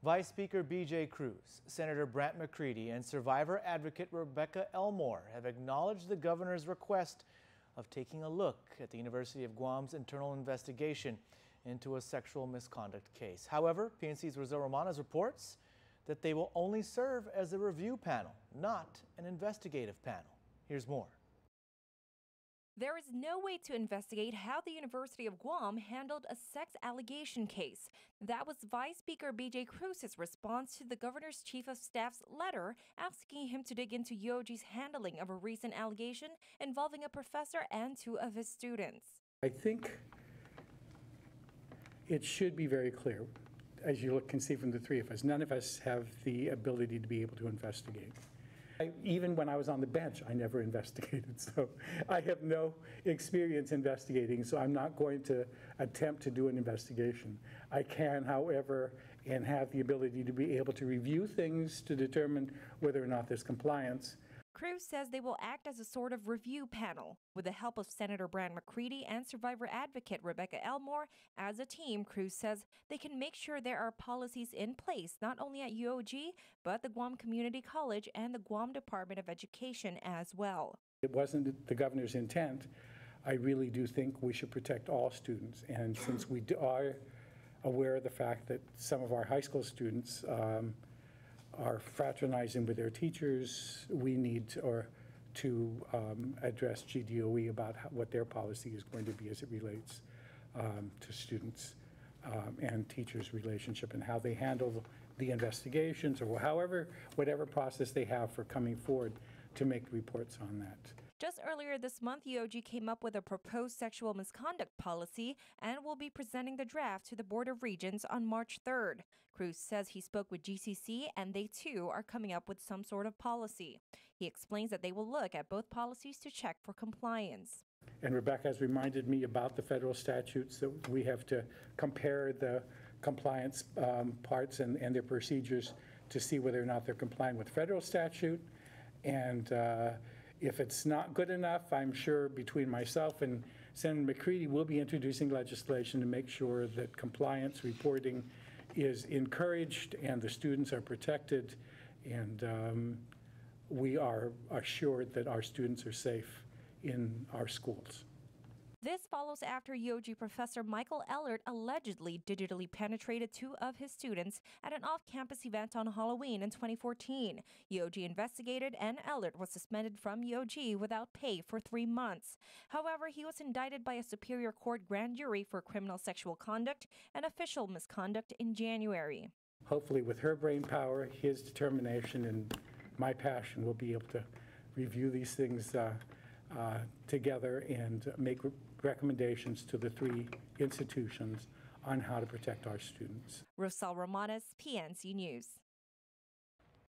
Vice Speaker B.J. Cruz, Senator Brant McCready, and survivor advocate Rebecca Elmore have acknowledged the governor's request of taking a look at the University of Guam's internal investigation into a sexual misconduct case. However, PNC's Rosel Romanes reports that they will only serve as a review panel, not an investigative panel. Here's more. There is no way to investigate how the University of Guam handled a sex allegation case. That was Vice Speaker B.J. Cruz's response to the governor's chief of staff's letter asking him to dig into UOG's handling of a recent allegation involving a professor and two of his students. I think it should be very clear, as you can see from the three of us, none of us have the ability to be able to investigate. Even when I was on the bench, I never investigated, so I have no experience investigating, so I'm not going to attempt to do an investigation. I can, however, and have the ability to be able to review things to determine whether or not there's compliance. Cruz says they will act as a sort of review panel. With the help of Senator Brant McCready and survivor advocate Rebecca Elmore, as a team, Cruz says they can make sure there are policies in place not only at UOG, but the Guam Community College and the Guam Department of Education as well. It wasn't the governor's intent. I really do think we should protect all students. And since we are aware of the fact that some of our high school students are fraternizing with their teachers, we need to address GDOE about what their policy is going to be as it relates to students and teachers' relationship and how they handle the investigations or whatever process they have for coming forward to make reports on that. Just earlier this month, UOG came up with a proposed sexual misconduct policy and will be presenting the draft to the Board of Regents on March 3rd. Cruz says he spoke with GCC and they too are coming up with some sort of policy. He explains that they will look at both policies to check for compliance. And Rebecca has reminded me about the federal statutes that we have to compare the compliance parts and their procedures to see whether or not they're complying with federal statute. And if it's not good enough, I'm sure between myself and Senator McCready, we'll be introducing legislation to make sure that compliance reporting is encouraged and the students are protected, and we are assured that our students are safe in our schools. This follows after UOG professor Michael Ellert allegedly digitally penetrated two of his students at an off-campus event on Halloween in 2014. UOG investigated and Ellert was suspended from UOG without pay for 3 months. However, he was indicted by a Superior Court grand jury for criminal sexual conduct and official misconduct in January. Hopefully with her brain power, his determination, and my passion, we'll be able to review these things together and make recommendations to the three institutions on how to protect our students. Rosel Romanes, PNC News.